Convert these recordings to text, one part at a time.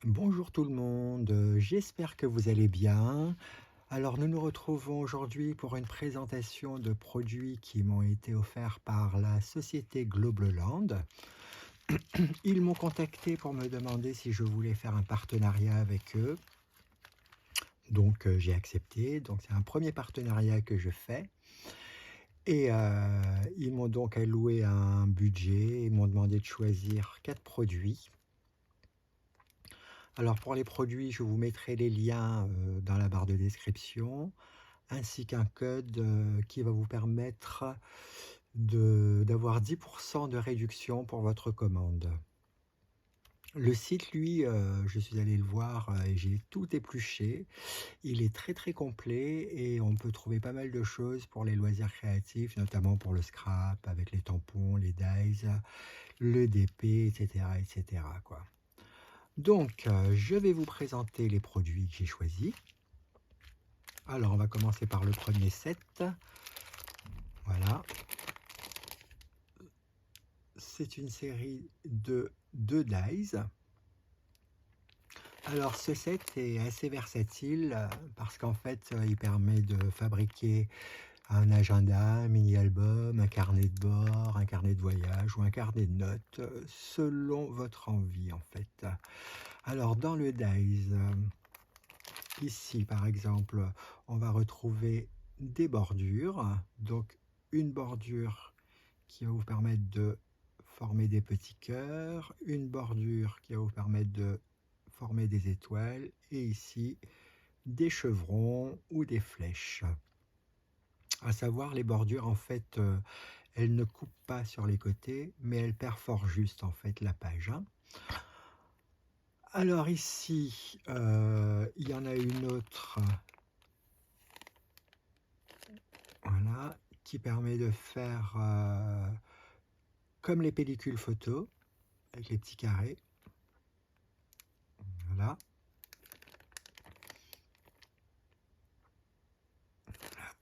Bonjour tout le monde, j'espère que vous allez bien. Alors nous nous retrouvons aujourd'hui pour une présentation de produits qui m'ont été offerts par la société Globleland. Ils m'ont contacté pour me demander si je voulais faire un partenariat avec eux. Donc j'ai accepté, donc c'est un premier partenariat que je fais. Et ils m'ont donc alloué un budget, ils m'ont demandé de choisir 4 produits. Alors pour les produits, je vous mettrai les liens dans la barre de description, ainsi qu'un code qui va vous permettre d'avoir 10% de réduction pour votre commande. Le site, lui, je suis allé le voir et j'ai tout épluché. Il est très très complet et on peut trouver pas mal de choses pour les loisirs créatifs, notamment pour le scrap, avec les tampons, les dies, le DP, etc. etc. quoi. Donc, je vais vous présenter les produits que j'ai choisis. Alors, on va commencer par le premier set. Voilà. C'est une série de 2 dies. Alors, ce set est assez versatile parce qu'en fait, il permet de fabriquer un agenda, un mini-album, un carnet de bord, un carnet de voyage ou un carnet de notes, selon votre envie en fait. Alors, dans le dies, ici, par exemple, on va retrouver des bordures. Donc, une bordure qui va vous permettre de former des petits cœurs, une bordure qui va vous permettre de former des étoiles, et ici, des chevrons ou des flèches. À savoir, les bordures, en fait, elles ne coupent pas sur les côtés, mais elles perforent juste, en fait, la page. Alors ici, il y en a une autre, voilà, qui permet de faire comme les pellicules photo, avec les petits carrés. Voilà.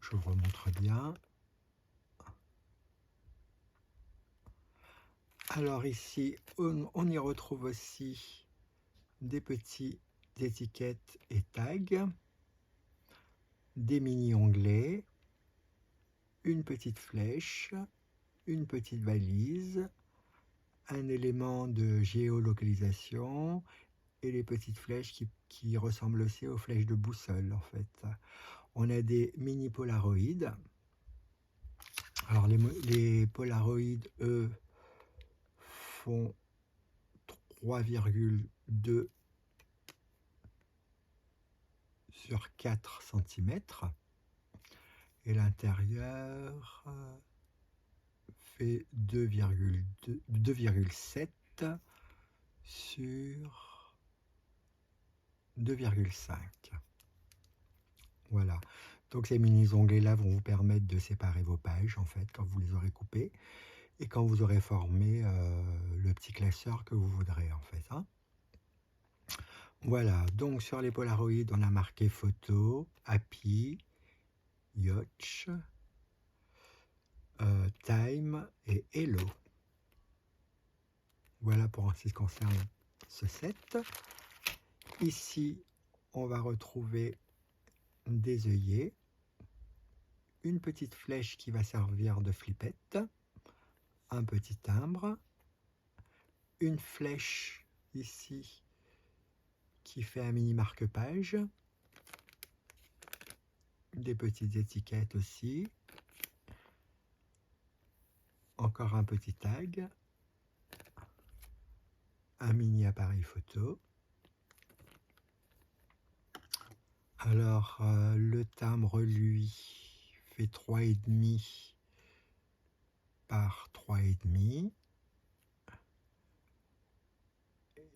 Je vous remontre bien. Alors ici, on y retrouve aussi des petites étiquettes et tags, des mini-onglets, une petite flèche, une petite valise, un élément de géolocalisation et les petites flèches qui ressemblent aussi aux flèches de boussole en fait. On a des mini polaroïdes. Alors les polaroïdes, eux, font 3,2 sur 4 cm et l'intérieur fait 2,7 sur 2,5. Voilà. Donc ces mini onglets là vont vous permettre de séparer vos pages en fait quand vous les aurez coupées et quand vous aurez formé le petit classeur que vous voudrez en fait. Voilà, donc sur les Polaroids, on a marqué photo, happy, Yotch, time et hello. Voilà pour ce qui concerne ce set. Ici, on va retrouver des œillets, une petite flèche qui va servir de flippette, un petit timbre, une flèche ici qui fait un mini marque-page, des petites étiquettes aussi, encore un petit tag, un mini appareil photo. Alors, le timbre, lui, fait 3,5 par 3,5.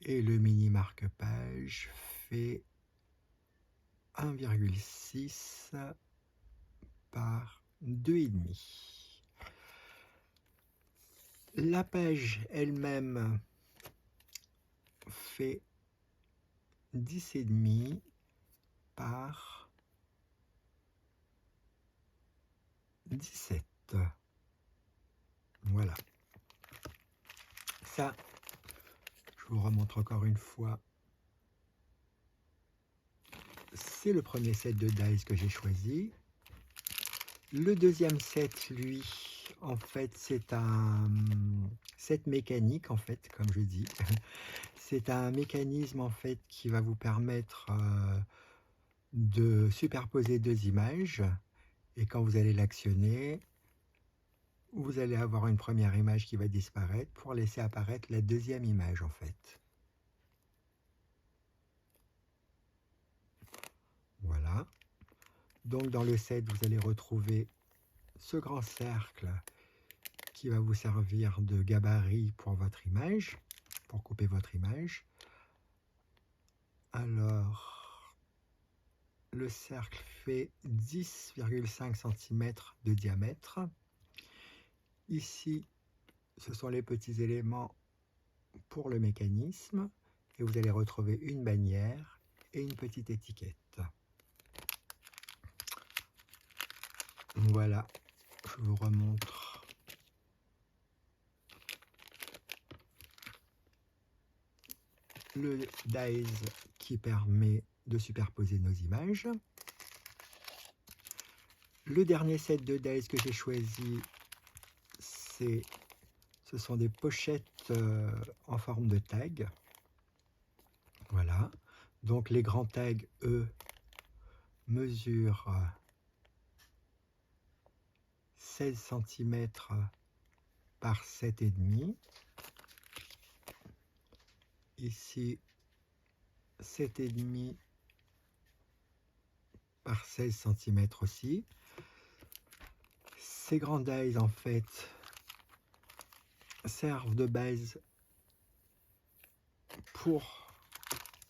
Et le mini marque-page fait 1,6 par 2,5. La page elle-même fait 10,5 par 17. Voilà. Ça, je vous remontre encore une fois c'est le premier set de dies que j'ai choisi. Le deuxième set, lui, en fait, c'est un set mécanique, en fait, comme je dis. C'est un mécanisme, en fait, qui va vous permettre de superposer deux images. Et quand vous allez l'actionner, vous allez avoir une première image qui va disparaître pour laisser apparaître la deuxième image, en fait. Voilà. Donc, dans le set, vous allez retrouver ce grand cercle qui va vous servir de gabarit pour votre image, pour couper votre image. Alors, le cercle fait 10,5 cm de diamètre. Ici, ce sont les petits éléments pour le mécanisme. Et vous allez retrouver une bannière et une petite étiquette. Voilà, je vous remontre. Le dies qui permet de superposer nos images. Le dernier set de dies que j'ai choisi, ce sont des pochettes en forme de tag. Voilà. Donc les grands tags, eux, mesurent 16 cm par 7,5. Ici, 7,5 par 16 cm aussi. Ces grands dies, en fait, servent de base pour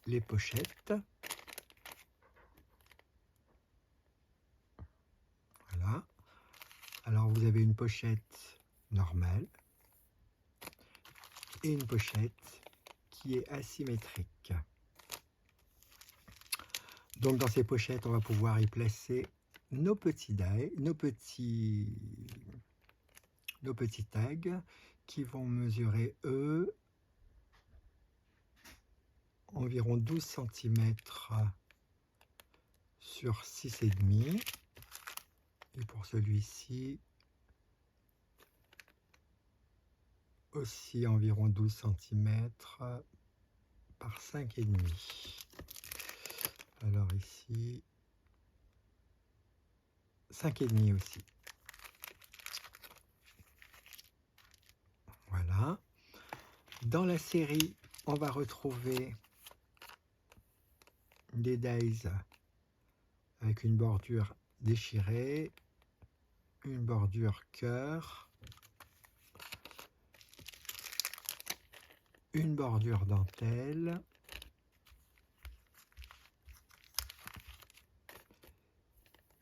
les pochettes. Voilà. Alors, vous avez une pochette normale et une pochette qui est asymétrique. Donc, dans ces pochettes, on va pouvoir y placer nos petits dies, nos petits tags qui vont mesurer, eux, environ 12 cm sur 6,5. Et pour celui-ci, aussi environ 12 cm par 5,5. Alors ici, 5,5 aussi. Voilà. Dans la série, on va retrouver des dies avec une bordure déchirée, une bordure cœur, une bordure dentelle,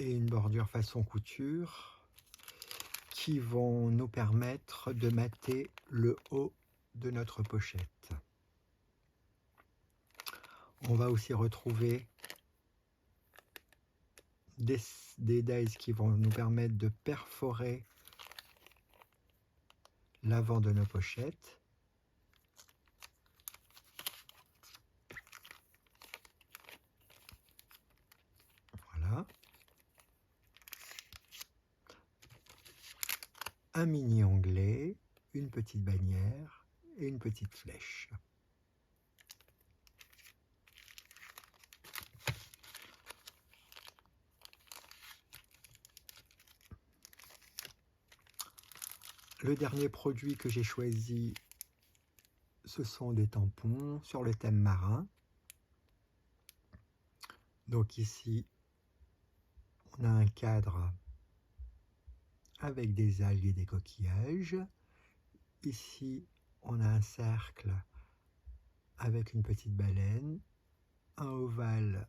et une bordure façon couture qui vont nous permettre de mater le haut de notre pochette. On va aussi retrouver des dies qui vont nous permettre de perforer l'avant de nos pochettes. Voilà. Un mini onglet, une petite bannière et une petite flèche. Le dernier produit que j'ai choisi, ce sont des tampons sur le thème marin. Donc ici, on a un cadre avec des algues et des coquillages. Ici, on a un cercle avec une petite baleine, un ovale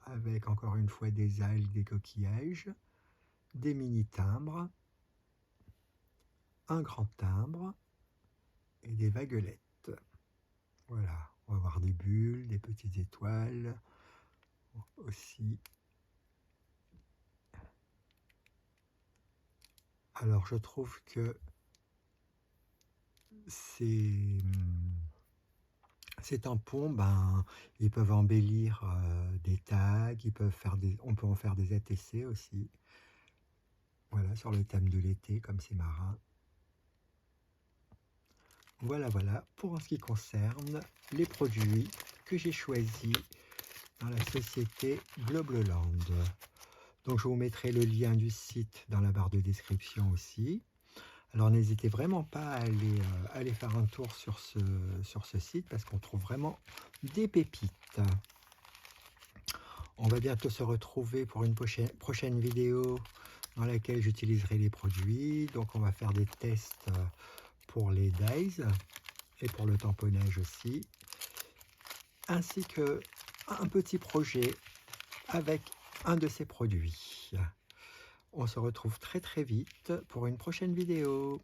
avec encore une fois des algues, des coquillages, des mini-timbres, un grand timbre et des vaguelettes. Voilà, on va avoir des bulles, des petites étoiles aussi. Alors je trouve que c'est Ces tampons, ben, ils peuvent embellir des tags, on peut en faire des ATC aussi. Voilà, sur le thème de l'été, comme c'est marin. Voilà, voilà, pour en ce qui concerne les produits que j'ai choisis dans la société Globloland. Donc je vous mettrai le lien du site dans la barre de description aussi. Alors n'hésitez vraiment pas à aller faire un tour sur ce site parce qu'on trouve vraiment des pépites. On va bientôt se retrouver pour une prochaine vidéo dans laquelle j'utiliserai les produits. Donc on va faire des tests pour les dies et pour le tamponnage aussi, ainsi que un petit projet avec un de ces produits. On se retrouve très très vite pour une prochaine vidéo.